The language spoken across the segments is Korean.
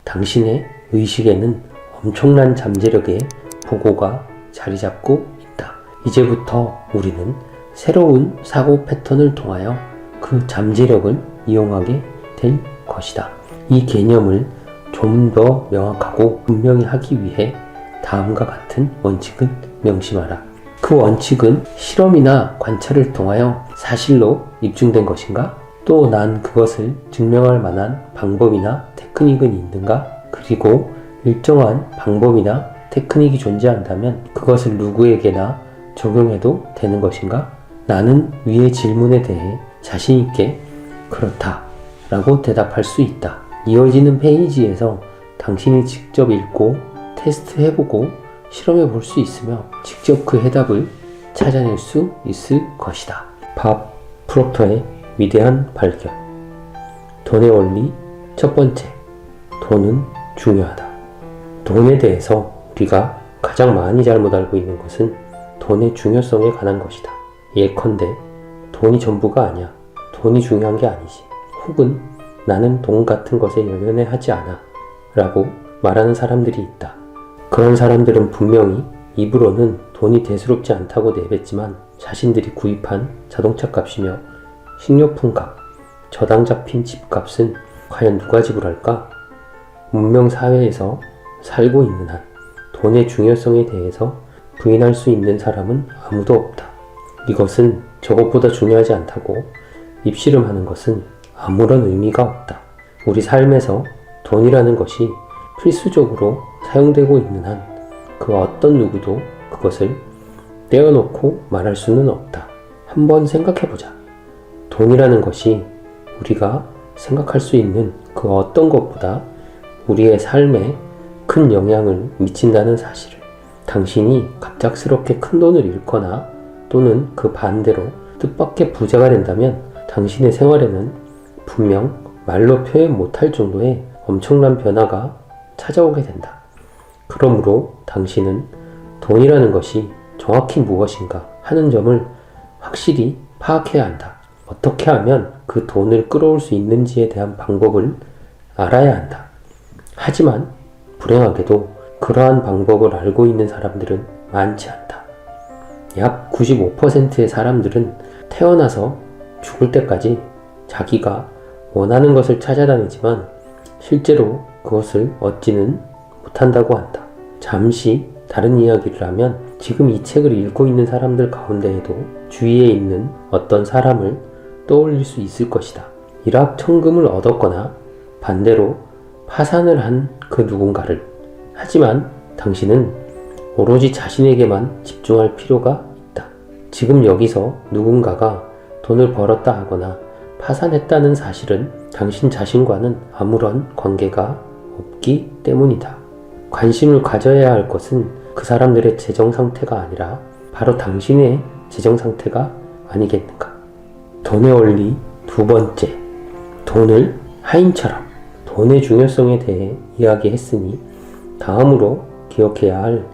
당신의 의식에는 엄청난 잠재력의 보고가 자리 잡고 있다. 이제부터 우리는 새로운 사고 패턴을 통하여 그 잠재력을 이용하게 될 것이다. 이 개념을 좀 더 명확하고 분명히 하기 위해 다음과 같은 원칙을 명심하라. 그 원칙은 실험이나 관찰을 통하여 사실로 입증된 것인가? 또 난 그것을 증명할 만한 방법이나 테크닉은 있는가? 그리고 일정한 방법이나 테크닉이 존재한다면 그것을 누구에게나 적용해도 되는 것인가? 나는 위의 질문에 대해 자신있게 그렇다 라고 대답할 수 있다. 이어지는 페이지에서 당신이 직접 읽고 테스트해보고 실험해볼 수 있으며 직접 그 해답을 찾아낼 수 있을 것이다. 밥 프록터의 위대한 발견. 돈의 원리 첫 번째, 돈은 중요하다. 돈에 대해서 우리가 가장 많이 잘못 알고 있는 것은 돈의 중요성에 관한 것이다. 예컨대 돈이 전부가 아니야. 돈이 중요한 게 아니지. 혹은 나는 돈 같은 것에 연연하지 않아 라고 말하는 사람들이 있다. 그런 사람들은 분명히 입으로는 돈이 대수롭지 않다고 내뱉지만 자신들이 구입한 자동차 값이며 식료품 값, 저당 잡힌 집값은 과연 누가 지불할까? 문명 사회에서 살고 있는 한 돈의 중요성에 대해서 부인할 수 있는 사람은 아무도 없다. 이것은 저것보다 중요하지 않다고 입씨름하는 것은 아무런 의미가 없다. 우리 삶에서 돈이라는 것이 필수적으로 사용되고 있는 한 그 어떤 누구도 그것을 떼어놓고 말할 수는 없다. 한번 생각해보자. 돈이라는 것이 우리가 생각할 수 있는 그 어떤 것보다 우리의 삶에 큰 영향을 미친다는 사실을, 당신이 갑작스럽게 큰 돈을 잃거나 또는 그 반대로 뜻밖의 부자가 된다면 당신의 생활에는 분명 말로 표현 못할 정도의 엄청난 변화가 찾아오게 된다. 그러므로 당신은 돈이라는 것이 정확히 무엇인가 하는 점을 확실히 파악해야 한다. 어떻게 하면 그 돈을 끌어올 수 있는지에 대한 방법을 알아야 한다. 하지만 불행하게도 그러한 방법을 알고 있는 사람들은 많지 않다. 약 95%의 사람들은 태어나서 죽을 때까지 자기가 원하는 것을 찾아다니지만 실제로 그것을 얻지는 못한다고 한다. 잠시 다른 이야기를 하면 지금 이 책을 읽고 있는 사람들 가운데에도 주위에 있는 어떤 사람을 떠올릴 수 있을 것이다. 일확천금을 얻었거나 반대로 파산을 한 그 누군가를. 하지만 당신은 오로지 자신에게만 집중할 필요가 있다. 지금 여기서 누군가가 돈을 벌었다 하거나 파산했다는 사실은 당신 자신과는 아무런 관계가 없기 때문이다. 관심을 가져야 할 것은 그 사람들의 재정 상태가 아니라 바로 당신의 재정 상태가 아니겠는가. 돈의 원리 두 번째, 돈을 하인처럼. 돈의 중요성에 대해 이야기했으니 다음으로 기억해야 할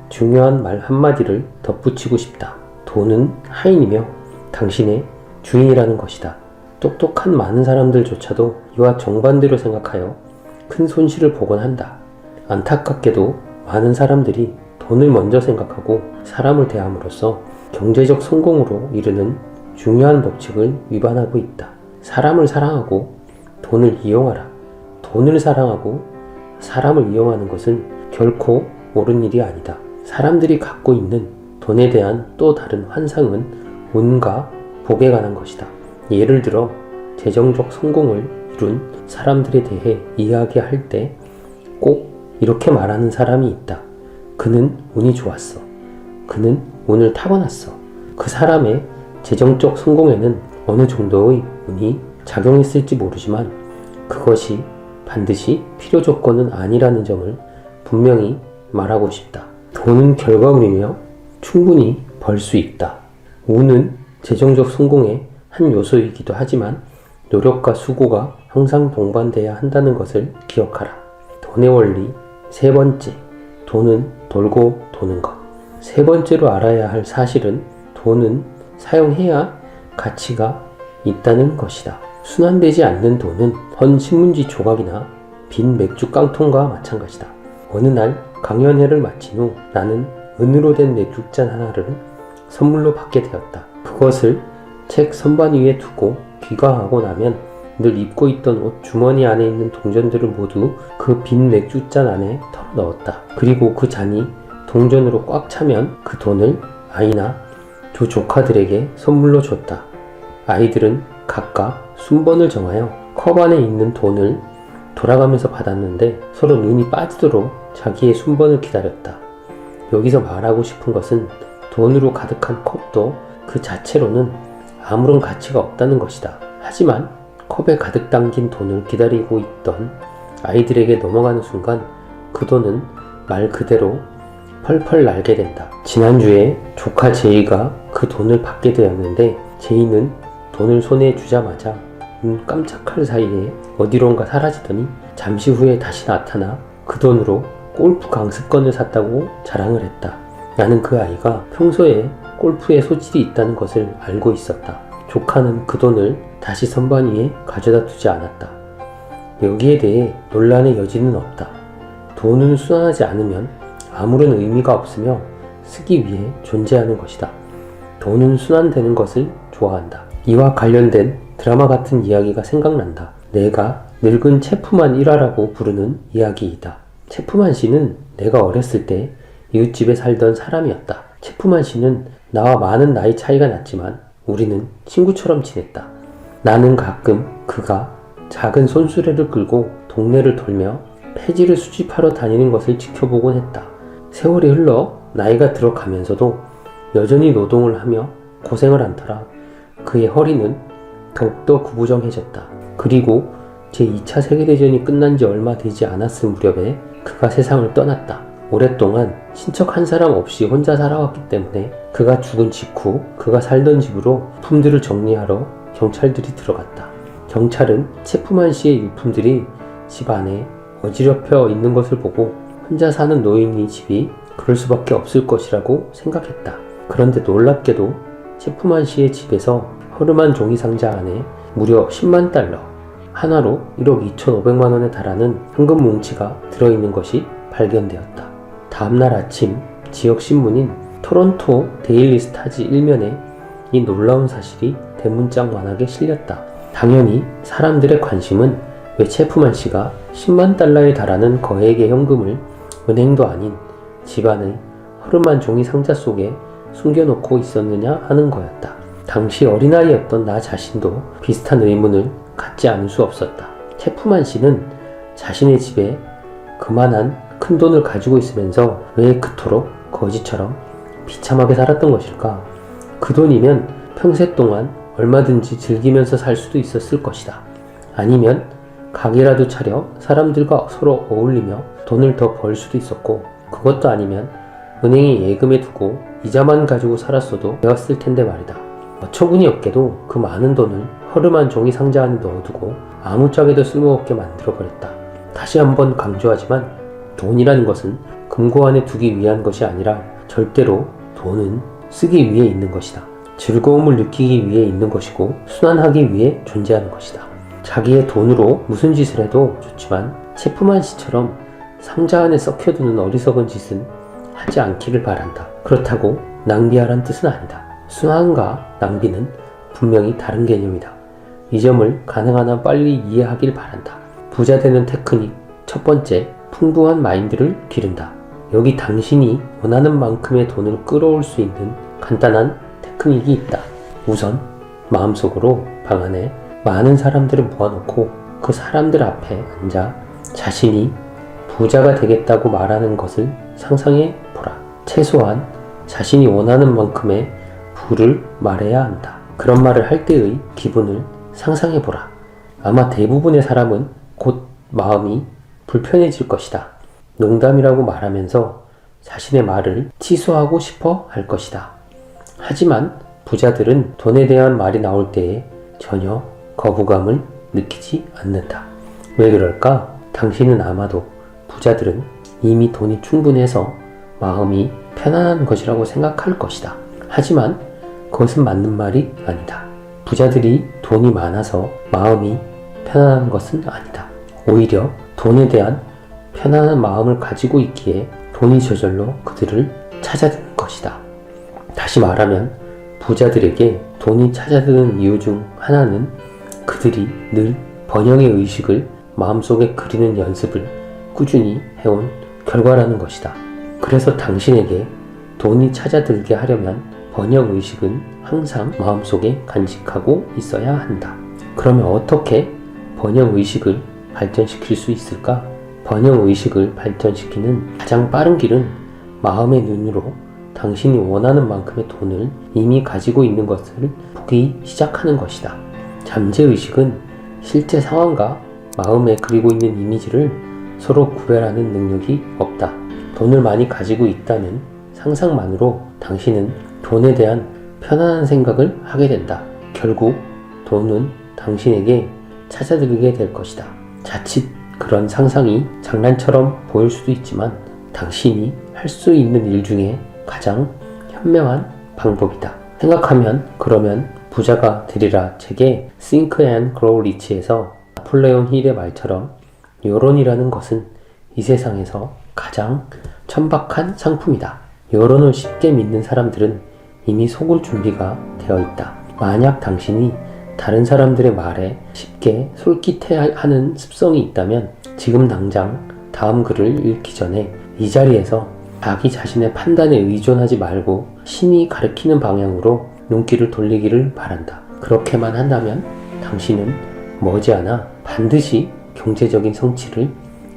중요한 말 한마디를 덧붙이고 싶다. 돈은 하인이며 당신의 주인이라는 것이다. 똑똑한 많은 사람들조차도 이와 정반대로 생각하여 큰 손실을 보곤 한다. 안타깝게도 많은 사람들이 돈을 먼저 생각하고 사람을 대함으로써 경제적 성공으로 이르는 중요한 법칙을 위반하고 있다. 사람을 사랑하고 돈을 이용하라. 돈을 사랑하고 사람을 이용하는 것은 결코 옳은 일이 아니다. 사람들이 갖고 있는 돈에 대한 또 다른 환상은 운과 복에 관한 것이다. 예를 들어 재정적 성공을 이룬 사람들에 대해 이야기할 때 꼭 이렇게 말하는 사람이 있다. 그는 운이 좋았어. 그는 운을 타고났어. 그 사람의 재정적 성공에는 어느 정도의 운이 작용했을지 모르지만 그것이 반드시 필요 조건은 아니라는 점을 분명히 말하고 싶다. 돈은 결과물이며 충분히 벌 수 있다. 운은 재정적 성공의 한 요소이기도 하지만 노력과 수고가 항상 동반돼야 한다는 것을 기억하라. 돈의 원리 세 번째, 돈은 돌고 도는 것. 세 번째로 알아야 할 사실은 돈은 사용해야 가치가 있다는 것이다. 순환되지 않는 돈은 헌 신문지 조각이나 빈 맥주 깡통과 마찬가지다. 어느 날 강연회를 마친 후 나는 은으로 된 맥주잔 하나를 선물로 받게 되었다. 그것을 책 선반 위에 두고 귀가하고 나면 늘 입고 있던 옷 주머니 안에 있는 동전들을 모두 그 빈 맥주잔 안에 털어 넣었다. 그리고 그 잔이 동전으로 꽉 차면 그 돈을 아이나 두 조카들에게 선물로 줬다. 아이들은 각각 순번을 정하여 컵 안에 있는 돈을 돌아가면서 받았는데 서로 눈이 빠지도록 자기의 순번을 기다렸다. 여기서 말하고 싶은 것은 돈으로 가득한 컵도 그 자체로는 아무런 가치가 없다는 것이다. 하지만 컵에 가득 담긴 돈을 기다리고 있던 아이들에게 넘어가는 순간 그 돈은 말 그대로 펄펄 날게 된다. 지난주에 조카 제이가 그 돈을 받게 되었는데 제이는 돈을 손에 쥐자마자 눈 깜짝할 사이에 어디론가 사라지더니 잠시 후에 다시 나타나 그 돈으로 골프 강습권을 샀다고 자랑을 했다. 나는 그 아이가 평소에 골프에 소질이 있다는 것을 알고 있었다. 조카는 그 돈을 다시 선반 위에 가져다 두지 않았다. 여기에 대해 논란의 여지는 없다. 돈은 순환하지 않으면 아무런 의미가 없으며 쓰기 위해 존재하는 것이다. 돈은 순환되는 것을 좋아한다. 이와 관련된 드라마 같은 이야기가 생각난다. 내가 늙은 체프만 일화라고 부르는 이야기이다. 체프만 씨는 내가 어렸을 때 이웃집에 살던 사람이었다. 체프만 씨는 나와 많은 나이 차이가 났지만 우리는 친구처럼 지냈다. 나는 가끔 그가 작은 손수레를 끌고 동네를 돌며 폐지를 수집하러 다니는 것을 지켜보곤 했다. 세월이 흘러 나이가 들어가면서도 여전히 노동을 하며 고생을 한 터라 그의 허리는 더욱더 구부정해졌다. 그리고 제2차 세계대전이 끝난 지 얼마 되지 않았을 무렵에 그가 세상을 떠났다. 오랫동안 친척 한 사람 없이 혼자 살아왔기 때문에 그가 죽은 직후 그가 살던 집으로 유품들을 정리하러 경찰들이 들어갔다. 경찰은 체프만 씨의 유품들이 집 안에 어지럽혀 있는 것을 보고 혼자 사는 노인이 집이 그럴 수밖에 없을 것이라고 생각했다. 그런데 놀랍게도 체프만 씨의 집에서 허름한 종이 상자 안에 무려 10만 달러, 하나로 1억 2,500만 원에 달하는 현금 뭉치가 들어있는 것이 발견되었다. 다음날 아침 지역 신문인 토론토 데일리 스타즈 1면에 이 놀라운 사실이 대문짝 완하게 실렸다. 당연히 사람들의 관심은 왜 체프만 씨가 10만 달러에 달하는 거액의 현금을 은행도 아닌 집안의 허름한 종이 상자 속에 숨겨놓고 있었느냐 하는 거였다. 당시 어린아이였던 나 자신도 비슷한 의문을 갖지 않을 수 없었다. 체프만 씨는 자신의 집에 그만한 큰 돈을 가지고 있으면서 왜 그토록 거지처럼 비참하게 살았던 것일까? 그 돈이면 평생 동안 얼마든지 즐기면서 살 수도 있었을 것이다. 아니면 가게라도 차려 사람들과 서로 어울리며 돈을 더 벌 수도 있었고, 그것도 아니면 은행에 예금해 두고 이자만 가지고 살았어도 되었을 텐데 말이다. 어처구니 없게도 그 많은 돈을 허름한 종이 상자 안에 넣어두고 아무짝에도 쓸모없게 만들어버렸다. 다시 한번 강조하지만 돈이라는 것은 금고 안에 두기 위한 것이 아니라 절대로 돈은 쓰기 위해 있는 것이다. 즐거움을 느끼기 위해 있는 것이고 순환하기 위해 존재하는 것이다. 자기의 돈으로 무슨 짓을 해도 좋지만 체프만 씨처럼 상자 안에 썩혀두는 어리석은 짓은 하지 않기를 바란다. 그렇다고 낭비하란 뜻은 아니다. 순환과 낭비는 분명히 다른 개념이다. 이 점을 가능한 한 빨리 이해하길 바란다. 부자 되는 테크닉 첫 번째, 풍부한 마인드를 기른다. 여기 당신이 원하는 만큼의 돈을 끌어올 수 있는 간단한 테크닉이 있다. 우선 마음속으로 방 안에 많은 사람들을 모아놓고 그 사람들 앞에 앉아 자신이 부자가 되겠다고 말하는 것을 상상해 보라. 최소한 자신이 원하는 만큼의 부를 말해야 한다. 그런 말을 할 때의 기분을 상상해 보라. 아마 대부분의 사람은 곧 마음이 불편해질 것이다. 농담이라고 말하면서 자신의 말을 취소하고 싶어 할 것이다. 하지만 부자들은 돈에 대한 말이 나올 때에 전혀 거부감을 느끼지 않는다. 왜 그럴까? 당신은 아마도 부자들은 이미 돈이 충분해서 마음이 편안한 것이라고 생각할 것이다. 하지만 그것은 맞는 말이 아니다. 부자들이 돈이 많아서 마음이 편안한 것은 아니다. 오히려 돈에 대한 편안한 마음을 가지고 있기에 돈이 저절로 그들을 찾아드는 것이다. 다시 말하면 부자들에게 돈이 찾아드는 이유 중 하나는 그들이 늘 번영의 의식을 마음속에 그리는 연습을 꾸준히 해온 결과라는 것이다. 그래서 당신에게 돈이 찾아들게 하려면 번영 의식은 항상 마음속에 간직하고 있어야 한다. 그러면 어떻게 번영 의식을 발전시킬 수 있을까? 번영 의식을 발전시키는 가장 빠른 길은 마음의 눈으로 당신이 원하는 만큼의 돈을 이미 가지고 있는 것을 보기 시작하는 것이다. 잠재의식은 실제 상황과 마음에 그리고 있는 이미지를 서로 구별하는 능력이 없다. 돈을 많이 가지고 있다는 상상만으로 당신은 돈에 대한 편안한 생각을 하게 된다. 결국 돈은 당신에게 찾아들게 될 것이다. 자칫 그런 상상이 장난처럼 보일 수도 있지만 당신이 할 수 있는 일 중에 가장 현명한 방법이다. 생각하면 그러면 부자가 되리라 책의 Think and Grow Rich에서 나폴레옹 힐의 말처럼 여론이라는 것은 이 세상에서 가장 천박한 상품이다. 여론을 쉽게 믿는 사람들은 이미 속을 준비가 되어 있다. 만약 당신이 다른 사람들의 말에 쉽게 솔깃해하는 습성이 있다면 지금 당장 다음 글을 읽기 전에 이 자리에서 자기 자신의 판단에 의존하지 말고 신이 가리키는 방향으로 눈길을 돌리기를 바란다. 그렇게만 한다면 당신은 머지않아 반드시 경제적인 성취를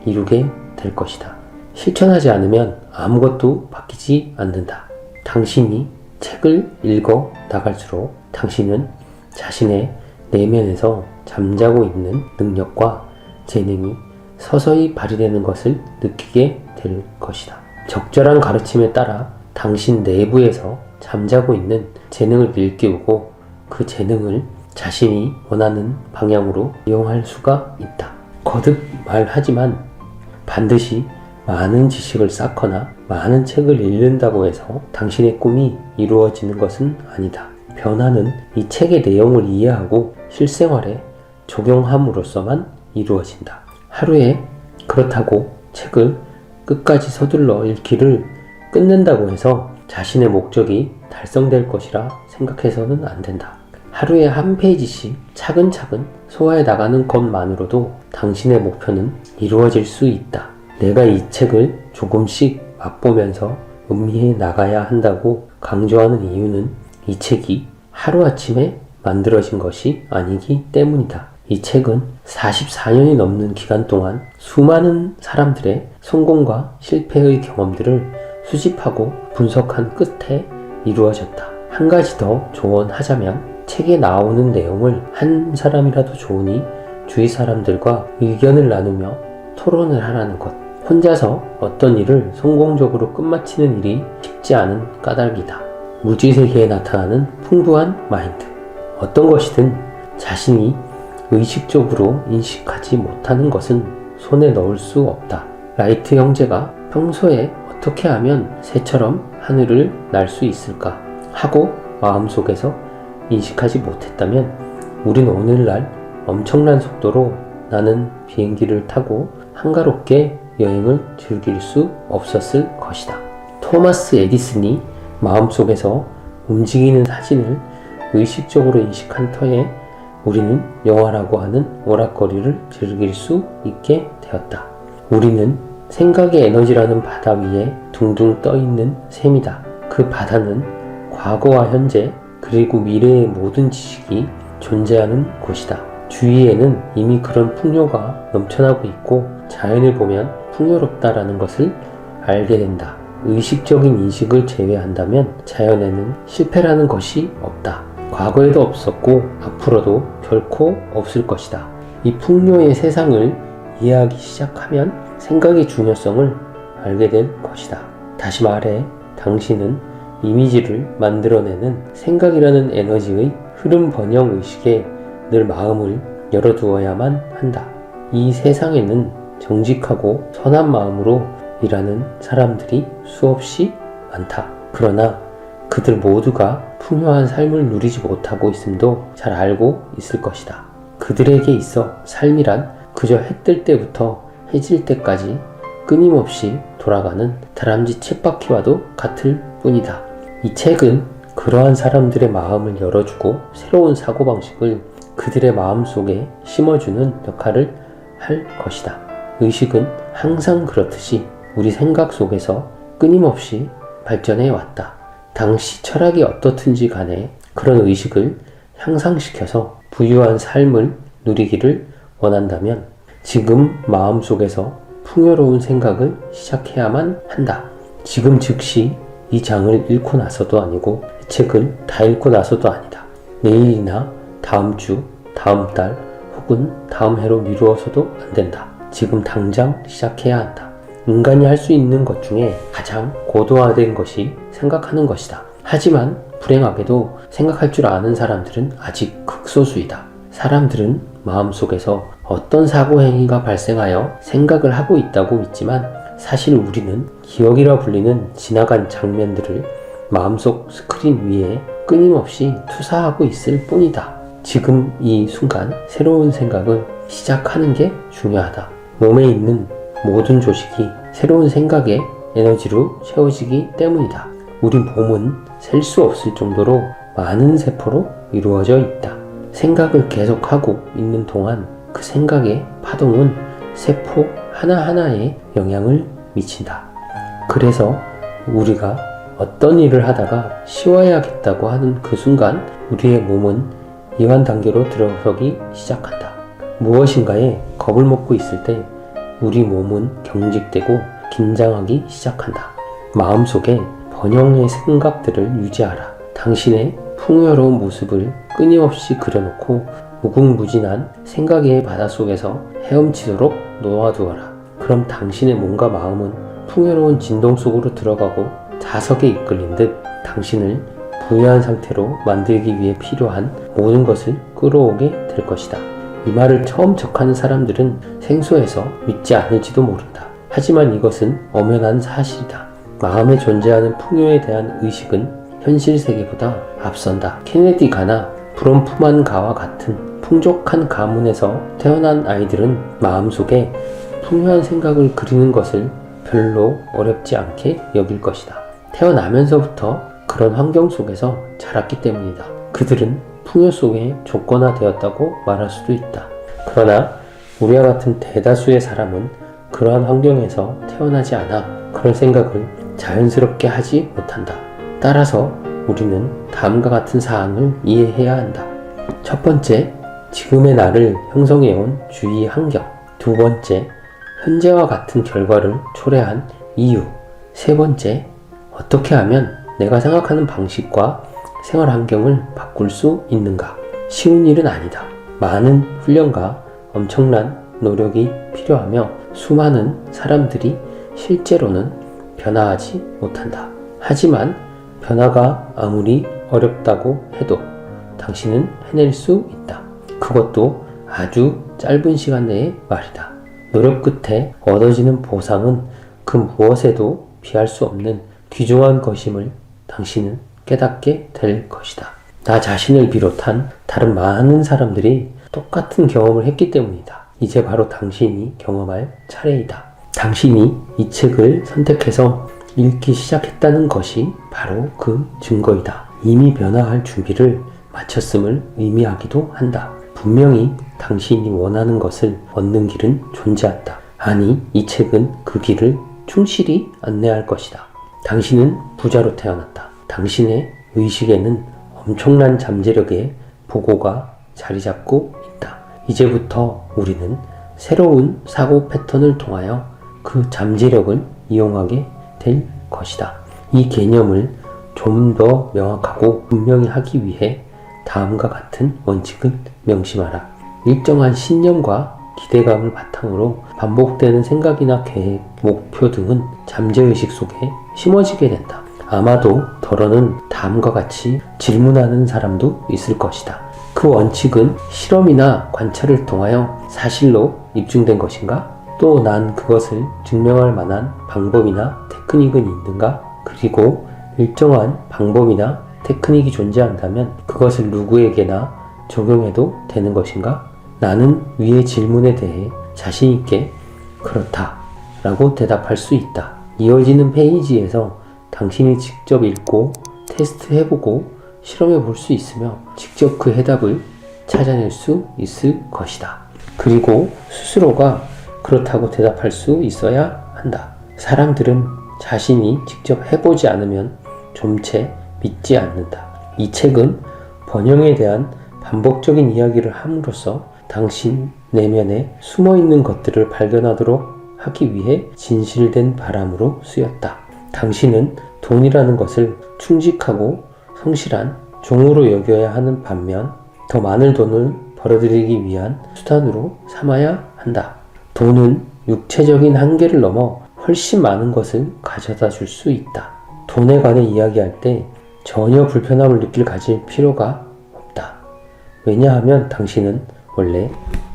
이루게 될 것이다. 실천하지 않으면 아무것도 바뀌지 않는다. 당신이 책을 읽어 나갈수록 당신은 자신의 내면에서 잠자고 있는 능력과 재능이 서서히 발휘되는 것을 느끼게 될 것이다. 적절한 가르침에 따라 당신 내부에서 잠자고 있는 재능을 일깨우고 그 재능을 자신이 원하는 방향으로 이용할 수가 있다. 거듭 말하지만 반드시 많은 지식을 쌓거나 많은 책을 읽는다고 해서 당신의 꿈이 이루어지는 것은 아니다. 변화는 이 책의 내용을 이해하고 실생활에 적용함으로써만 이루어진다. 하루에 그렇다고 책을 끝까지 서둘러 읽기를 끝낸다고 해서 자신의 목적이 달성될 것이라 생각해서는 안 된다. 하루에 한 페이지씩 차근차근 소화해 나가는 것만으로도 당신의 목표는 이루어질 수 있다. 내가 이 책을 조금씩 맛보면서 음미해 나가야 한다고 강조하는 이유는 이 책이 하루아침에 만들어진 것이 아니기 때문이다. 이 책은 44년이 넘는 기간 동안 수많은 사람들의 성공과 실패의 경험들을 수집하고 분석한 끝에 이루어졌다. 한 가지 더 조언하자면 책에 나오는 내용을 한 사람이라도 좋으니 주위 사람들과 의견을 나누며 토론을 하라는 것. 혼자서 어떤 일을 성공적으로 끝마치는 일이 쉽지 않은 까닭이다. 무지세계에 나타나는 풍부한 마인드. 어떤 것이든 자신이 의식적으로 인식하지 못하는 것은 손에 넣을 수 없다. 라이트 형제가 평소에 어떻게 하면 새처럼 하늘을 날 수 있을까 하고 마음속에서 인식하지 못했다면 우린 오늘날 엄청난 속도로 나는 비행기를 타고 한가롭게 여행을 즐길 수 없었을 것이다. 토마스 에디슨이 마음속에서 움직이는 사진을 의식적으로 인식한 터에 우리는 영화라고 하는 오락거리를 즐길 수 있게 되었다. 우리는 생각의 에너지라는 바다 위에 둥둥 떠있는 셈이다. 그 바다는 과거와 현재 그리고 미래의 모든 지식이 존재하는 곳이다. 주위에는 이미 그런 풍요가 넘쳐나고 있고 자연을 보면 풍요롭다라는 것을 알게 된다. 의식적인 인식을 제외한다면 자연에는 실패라는 것이 없다. 과거에도 없었고 앞으로도 결코 없을 것이다. 이 풍요의 세상을 이해하기 시작하면 생각의 중요성을 알게 될 것이다. 다시 말해 당신은 이미지를 만들어내는 생각이라는 에너지의 흐름 번영 의식에 늘 마음을 열어두어야만 한다. 이 세상에는 정직하고 선한 마음으로 일하는 사람들이 수없이 많다. 그러나 그들 모두가 풍요한 삶을 누리지 못하고 있음도 잘 알고 있을 것이다. 그들에게 있어 삶이란 그저 해 뜰 때부터 해 해질 때까지 끊임없이 돌아가는 다람쥐 쳇바퀴와도 같을 뿐이다. 이 책은 그러한 사람들의 마음을 열어주고 새로운 사고방식을 그들의 마음속에 심어주는 역할을 할 것이다. 의식은 항상 그렇듯이 우리 생각 속에서 끊임없이 발전해 왔다. 당시 철학이 어떻든지 간에 그런 의식을 향상시켜서 부유한 삶을 누리기를 원한다면 지금 마음속에서 풍요로운 생각을 시작해야만 한다. 지금 즉시 이 장을 읽고 나서도 아니고 이 책을 다 읽고 나서도 아니다. 내일이나 다음 주, 다음 달 혹은 다음 해로 미루어서도 안 된다. 지금 당장 시작해야 한다. 인간이 할 수 있는 것 중에 가장 고도화된 것이 생각하는 것이다. 하지만 불행하게도 생각할 줄 아는 사람들은 아직 극소수이다. 사람들은 마음속에서 어떤 사고행위가 발생하여 생각을 하고 있다고 믿지만 사실 우리는 기억이라 불리는 지나간 장면들을 마음속 스크린 위에 끊임없이 투사하고 있을 뿐이다. 지금 이 순간 새로운 생각을 시작하는 게 중요하다. 몸에 있는 모든 조직이 새로운 생각의 에너지로 채워지기 때문이다. 우리 몸은 셀 수 없을 정도로 많은 세포로 이루어져 있다. 생각을 계속하고 있는 동안 그 생각의 파동은 세포 하나하나에 영향을 미친다. 그래서 우리가 어떤 일을 하다가 쉬어야겠다고 하는 그 순간 우리의 몸은 이완 단계로 들어서기 시작한다. 무엇인가에 겁을 먹고 있을 때 우리 몸은 경직되고 긴장하기 시작한다. 마음속에 번영의 생각들을 유지하라. 당신의 풍요로운 모습을 끊임없이 그려놓고 무궁무진한 생각의 바닷속에서 헤엄치도록 놓아두어라. 그럼 당신의 몸과 마음은 풍요로운 진동 속으로 들어가고 자석에 이끌린 듯 당신을 부유한 상태로 만들기 위해 필요한 모든 것을 끌어오게 될 것이다. 이 말을 처음 접하는 사람들은 생소해서 믿지 않을지도 모른다. 하지만 이것은 엄연한 사실이다. 마음에 존재하는 풍요에 대한 의식은 현실 세계보다 앞선다. 케네디가나 브론프만가와 같은 풍족한 가문에서 태어난 아이들은 마음속에 풍요한 생각을 그리는 것을 별로 어렵지 않게 여길 것이다. 태어나면서부터 그런 환경 속에서 자랐기 때문이다. 그들은 풍요 속에 조건화되었다고 말할 수도 있다. 그러나 우리와 같은 대다수의 사람은 그러한 환경에서 태어나지 않아 그런 생각을 자연스럽게 하지 못한다. 따라서 우리는 다음과 같은 사항을 이해해야 한다. 첫 번째, 지금의 나를 형성해온 주위 환경. 두 번째, 현재와 같은 결과를 초래한 이유. 세 번째, 어떻게 하면 내가 생각하는 방식과 생활 환경을 바꿀 수 있는가? 쉬운 일은 아니다. 많은 훈련과 엄청난 노력이 필요하며 수많은 사람들이 실제로는 변화하지 못한다. 하지만 변화가 아무리 어렵다고 해도 당신은 해낼 수 있다. 그것도 아주 짧은 시간 내의 말이다. 노력 끝에 얻어지는 보상은 그 무엇에도 비할 수 없는 귀중한 것임을 당신은 깨닫게 될 것이다. 나 자신을 비롯한 다른 많은 사람들이 똑같은 경험을 했기 때문이다. 이제 바로 당신이 경험할 차례이다. 당신이 이 책을 선택해서 읽기 시작했다는 것이 바로 그 증거이다. 이미 변화할 준비를 마쳤음을 의미하기도 한다. 분명히 당신이 원하는 것을 얻는 길은 존재한다. 아니, 이 책은 그 길을 충실히 안내할 것이다. 당신은 부자로 태어났다. 당신의 의식에는 엄청난 잠재력의 보고가 자리 잡고 있다. 이제부터 우리는 새로운 사고 패턴을 통하여 그 잠재력을 이용하게 될 것이다. 이 개념을 좀 더 명확하고 분명히 하기 위해 다음과 같은 원칙을 명심하라. 일정한 신념과 기대감을 바탕으로 반복되는 생각이나 계획, 목표 등은 잠재의식 속에 심어지게 된다. 아마도 더러는 다음과 같이 질문하는 사람도 있을 것이다. 그 원칙은 실험이나 관찰을 통하여 사실로 입증된 것인가? 또 난 그것을 증명할 만한 방법이나 테크닉은 있는가? 그리고 일정한 방법이나 테크닉이 존재한다면 그것을 누구에게나 적용해도 되는 것인가? 나는 위의 질문에 대해 자신있게 그렇다 라고 대답할 수 있다. 이어지는 페이지에서 당신이 직접 읽고 테스트해보고 실험해볼 수 있으며 직접 그 해답을 찾아낼 수 있을 것이다. 그리고 스스로가 그렇다고 대답할 수 있어야 한다. 사람들은 자신이 직접 해보지 않으면 좀채 믿지 않는다. 이 책은 번영에 대한 반복적인 이야기를 함으로써 당신 내면에 숨어있는 것들을 발견하도록 하기 위해 진실된 바람으로 쓰였다. 당신은 돈이라는 것을 충직하고 성실한 종으로 여겨야 하는 반면 더 많은 돈을 벌어들이기 위한 수단으로 삼아야 한다. 돈은 육체적인 한계를 넘어 훨씬 많은 것을 가져다 줄 수 있다. 돈에 관해 이야기할 때 전혀 불편함을 가질 필요가 없다. 왜냐하면 당신은 원래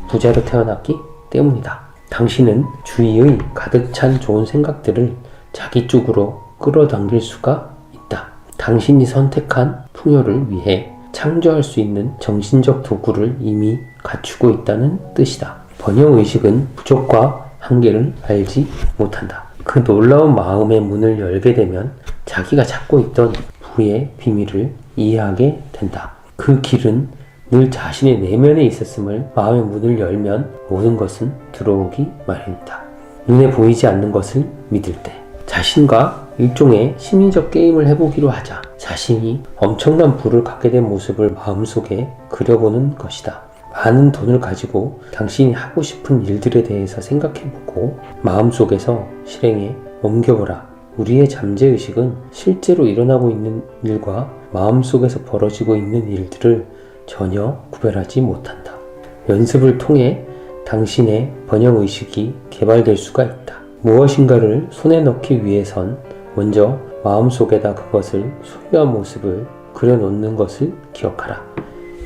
부자로 태어났기 때문이다. 당신은 주위의 가득 찬 좋은 생각들을 자기 쪽으로 끌어당길 수가 있다. 당신이 선택한 풍요를 위해 창조할 수 있는 정신적 도구를 이미 갖추고 있다는 뜻이다. 번영의식은 부족과 한계를 알지 못한다. 그 놀라운 마음의 문을 열게 되면 자기가 찾고 있던 부의 비밀을 이해하게 된다. 그 길은 늘 자신의 내면에 있었음을 마음의 문을 열면 모든 것은 들어오기 마련이다. 눈에 보이지 않는 것을 믿을 때 자신과 일종의 심리적 게임을 해보기로 하자. 자신이 엄청난 부를 갖게 된 모습을 마음속에 그려보는 것이다. 많은 돈을 가지고 당신이 하고 싶은 일들에 대해서 생각해보고 마음속에서 실행에 옮겨보라. 우리의 잠재의식은 실제로 일어나고 있는 일과 마음속에서 벌어지고 있는 일들을 전혀 구별하지 못한다. 연습을 통해 당신의 번영의식이 개발될 수가 있다. 무엇인가를 손에 넣기 위해선 먼저 마음속에다 그것을 소유한 모습을 그려놓는 것을 기억하라.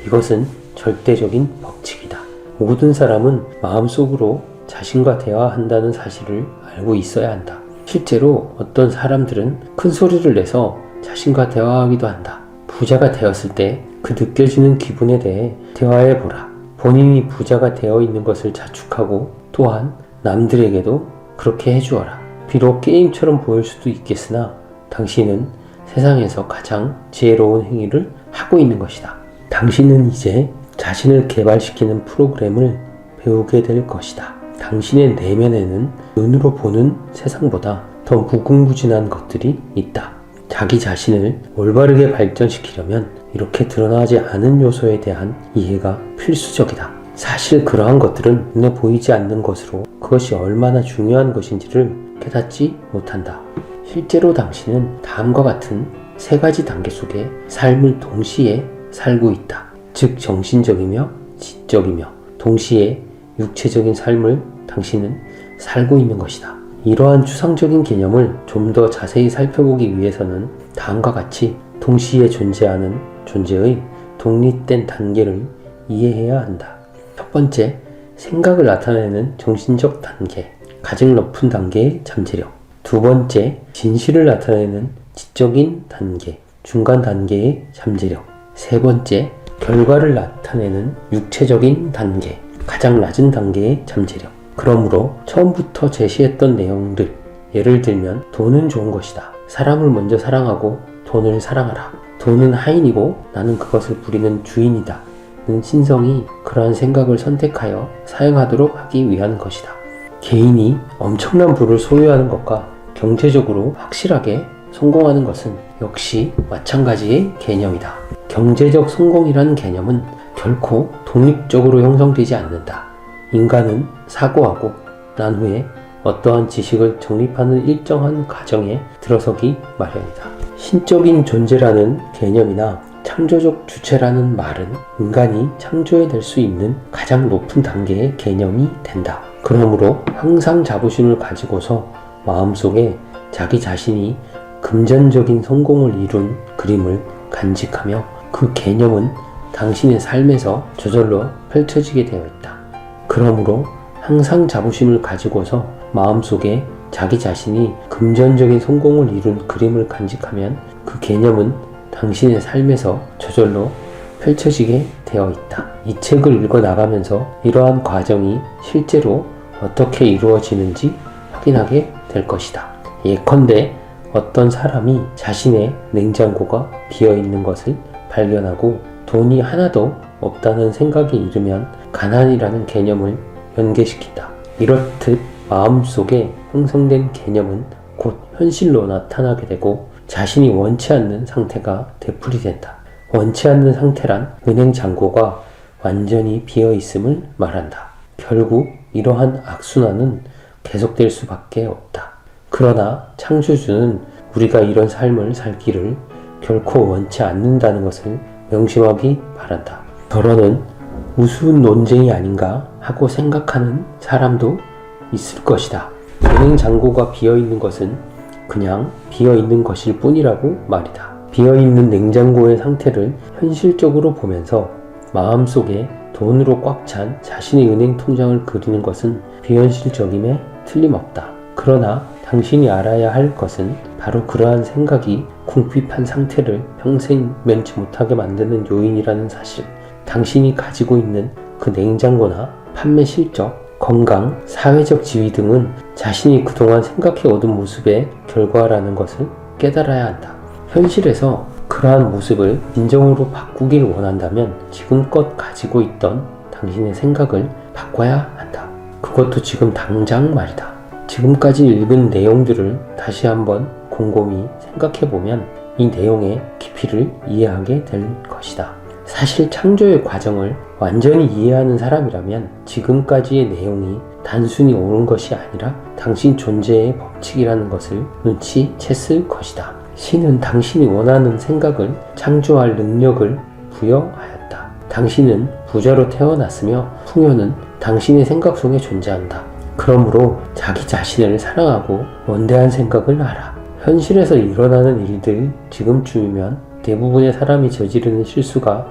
이것은 절대적인 법칙이다. 모든 사람은 마음속으로 자신과 대화한다는 사실을 알고 있어야 한다. 실제로 어떤 사람들은 큰 소리를 내서 자신과 대화하기도 한다. 부자가 되었을 때 그 느껴지는 기분에 대해 대화해보라. 본인이 부자가 되어 있는 것을 자축하고 또한 남들에게도 그렇게 해주어라. 비록 게임처럼 보일 수도 있겠으나 당신은 세상에서 가장 지혜로운 행위를 하고 있는 것이다. 당신은 이제 자신을 개발시키는 프로그램을 배우게 될 것이다. 당신의 내면에는 눈으로 보는 세상보다 더 무궁무진한 것들이 있다. 자기 자신을 올바르게 발전시키려면 이렇게 드러나지 않은 요소에 대한 이해가 필수적이다. 사실 그러한 것들은 눈에 보이지 않는 것으로 그것이 얼마나 중요한 것인지를 깨닫지 못한다. 실제로 당신은 다음과 같은 세 가지 단계 속에 삶을 동시에 살고 있다. 즉 정신적이며 지적이며 동시에 육체적인 삶을 당신은 살고 있는 것이다. 이러한 추상적인 개념을 좀 더 자세히 살펴보기 위해서는 다음과 같이 동시에 존재하는 존재의 독립된 단계를 이해해야 한다. 첫 번째, 생각을 나타내는 정신적 단계, 가장 높은 단계의 잠재력. 두 번째, 진실을 나타내는 지적인 단계, 중간 단계의 잠재력. 세 번째, 결과를 나타내는 육체적인 단계, 가장 낮은 단계의 잠재력. 그러므로 처음부터 제시했던 내용들, 예를 들면 돈은 좋은 것이다. 사람을 먼저 사랑하고 돈을 사랑하라. 돈은 하인이고 나는 그것을 부리는 주인이다. 는 신성이 그러한 생각을 선택하여 사용하도록 하기 위한 것이다. 개인이 엄청난 부를 소유하는 것과 경제적으로 확실하게 성공하는 것은 역시 마찬가지의 개념이다. 경제적 성공이라는 개념은 결코 독립적으로 형성되지 않는다. 인간은 사고하고 난 후에 어떠한 지식을 정립하는 일정한 과정에 들어서기 마련이다. 신적인 존재라는 개념이나 창조적 주체라는 말은 인간이 창조해낼 수 있는 가장 높은 단계의 개념이 된다. 그러므로 항상 자부심을 가지고서 마음속에 자기 자신이 금전적인 성공을 이룬 그림을 간직하며 그 개념은 당신의 삶에서 저절로 펼쳐지게 되어 있다. 그러므로 항상 자부심을 가지고서 마음속에 자기 자신이 금전적인 성공을 이룬 그림을 간직하면 그 개념은 당신의 삶에서 저절로 펼쳐지게 되어 있다. 이 책을 읽어 나가면서 이러한 과정이 실제로 어떻게 이루어지는지 확인하게 될 것이다. 예컨대 어떤 사람이 자신의 냉장고가 비어있는 것을 발견하고 돈이 하나도 없다는 생각에 이르면 가난이라는 개념을 연계시킨다. 이렇듯 마음속에 형성된 개념은 곧 현실로 나타나게 되고 자신이 원치 않는 상태가 되풀이된다. 원치 않는 상태란 은행 잔고가 완전히 비어있음을 말한다. 결국 이러한 악순환은 계속될 수밖에 없다. 그러나 창조주는 우리가 이런 삶을 살기를 결코 원치 않는다는 것을 명심하기 바란다. 저러는 우스운 논쟁이 아닌가 하고 생각하는 사람도 있을 것이다. 은행 잔고가 비어있는 것은 그냥 비어있는 것일 뿐이라고 말이다. 비어있는 냉장고의 상태를 현실적으로 보면서 마음속에 돈으로 꽉 찬 자신의 은행 통장을 그리는 것은 비현실적임에 틀림없다. 그러나 당신이 알아야 할 것은 바로 그러한 생각이 궁핍한 상태를 평생 면치 못하게 만드는 요인이라는 사실. 당신이 가지고 있는 그 냉장고나 판매 실적, 건강, 사회적 지위 등은 자신이 그동안 생각해 오던 모습의 결과라는 것을 깨달아야 한다. 현실에서 그러한 모습을 진정으로 바꾸길 원한다면 지금껏 가지고 있던 당신의 생각을 바꿔야 한다. 그것도 지금 당장 말이다. 지금까지 읽은 내용들을 다시 한번 곰곰이 생각해보면 이 내용의 깊이를 이해하게 될 것이다. 사실 창조의 과정을 완전히 이해하는 사람이라면 지금까지의 내용이 단순히 옳은 것이 아니라 당신 존재의 법칙이라는 것을 눈치챘을 것이다. 신은 당신이 원하는 생각을 창조할 능력을 부여하였다. 당신은 부자로 태어났으며 풍요는 당신의 생각 속에 존재한다. 그러므로 자기 자신을 사랑하고 원대한 생각을 하라. 현실에서 일어나는 일들 지금쯤이면 대부분의 사람이 저지르는 실수가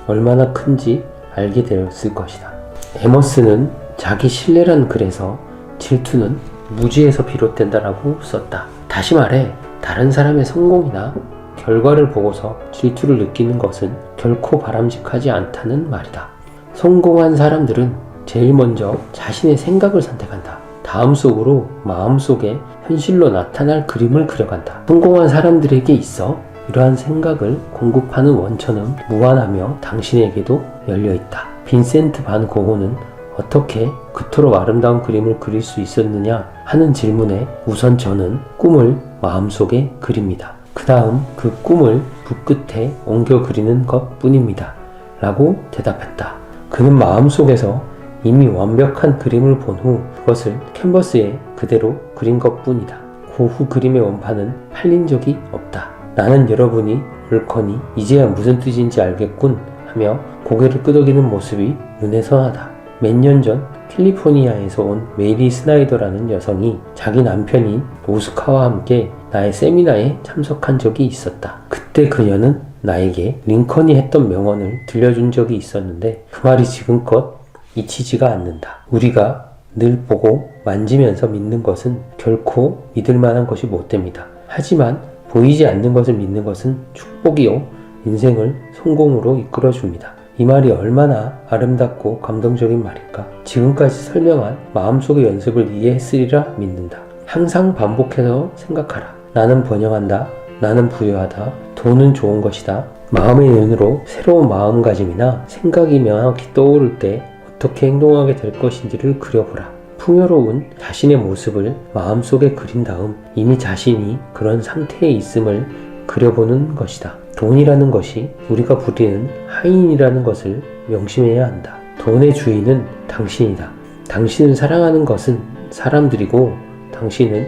얼마나 큰지 알게 되었을 것이다. 에머스는 자기 신뢰란 글에서 질투는 무지에서 비롯된다라고 썼다. 다시 말해 다른 사람의 성공이나 결과를 보고서 질투를 느끼는 것은 결코 바람직하지 않다는 말이다. 성공한 사람들은 제일 먼저 자신의 생각을 선택한다. 다음 속으로 마음속에 현실로 나타날 그림을 그려간다. 성공한 사람들에게 있어 이러한 생각을 공급하는 원천은 무한하며 당신에게도 열려있다. 빈센트 반 고흐는 어떻게 그토록 아름다운 그림을 그릴 수 있었느냐 하는 질문에 우선 저는 꿈을 마음속에 그립니다. 그 다음 그 꿈을 붓끝에 옮겨 그리는 것 뿐입니다. 라고 대답했다. 그는 마음속에서 이미 완벽한 그림을 본 후 그것을 캔버스에 그대로 그린 것 뿐이다. 고흐 그림의 원판은 팔린 적이 없다. 나는 여러분이 옳거니 이제야 무슨 뜻인지 알겠군 하며 고개를 끄덕이는 모습이 눈에 선하다. 몇 년 전 캘리포니아에서 온 메리 스나이더라는 여성이 자기 남편인 오스카와 함께 나의 세미나에 참석한 적이 있었다. 그때 그녀는 나에게 링컨이 했던 명언을 들려준 적이 있었는데 그 말이 지금껏 잊히지가 않는다. 우리가 늘 보고 만지면서 믿는 것은 결코 믿을 만한 것이 못됩니다. 하지만 보이지 않는 것을 믿는 것은 축복이요 인생을 성공으로 이끌어줍니다. 이 말이 얼마나 아름답고 감동적인 말일까? 지금까지 설명한 마음속의 연습을 이해했으리라 믿는다. 항상 반복해서 생각하라. 나는 번영한다. 나는 부유하다. 돈은 좋은 것이다. 마음의 눈으로 새로운 마음가짐이나 생각이 명확히 떠오를 때 어떻게 행동하게 될 것인지를 그려보라. 풍요로운 자신의 모습을 마음속에 그린 다음 이미 자신이 그런 상태에 있음을 그려보는 것이다. 돈이라는 것이 우리가 부리는 하인이라는 것을 명심해야 한다. 돈의 주인은 당신이다. 당신을 사랑하는 것은 사람들이고 당신은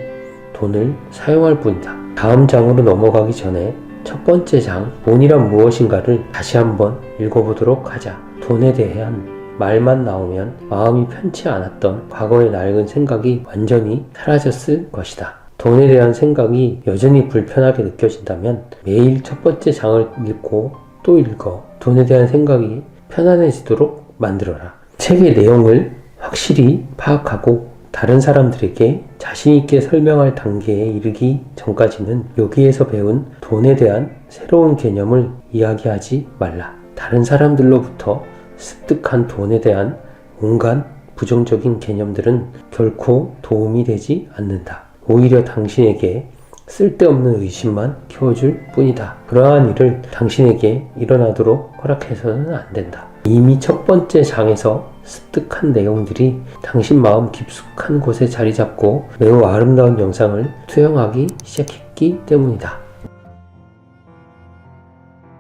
돈을 사용할 뿐이다. 다음 장으로 넘어가기 전에 첫 번째 장, 돈이란 무엇인가를 다시 한번 읽어보도록 하자. 돈에 대한 말만 나오면 마음이 편치 않았던 과거의 낡은 생각이 완전히 사라졌을 것이다. 돈에 대한 생각이 여전히 불편하게 느껴진다면 매일 첫 번째 장을 읽고 또 읽어 돈에 대한 생각이 편안해지도록 만들어라. 책의 내용을 확실히 파악하고 다른 사람들에게 자신있게 설명할 단계에 이르기 전까지는 여기에서 배운 돈에 대한 새로운 개념을 이야기하지 말라. 다른 사람들로부터 습득한 돈에 대한 온갖 부정적인 개념들은 결코 도움이 되지 않는다. 오히려 당신에게 쓸데없는 의심만 키워줄 뿐이다. 그러한 일을 당신에게 일어나도록 허락해서는 안 된다. 이미 첫 번째 장에서 습득한 내용들이 당신 마음 깊숙한 곳에 자리 잡고 매우 아름다운 영상을 투영하기 시작했기 때문이다.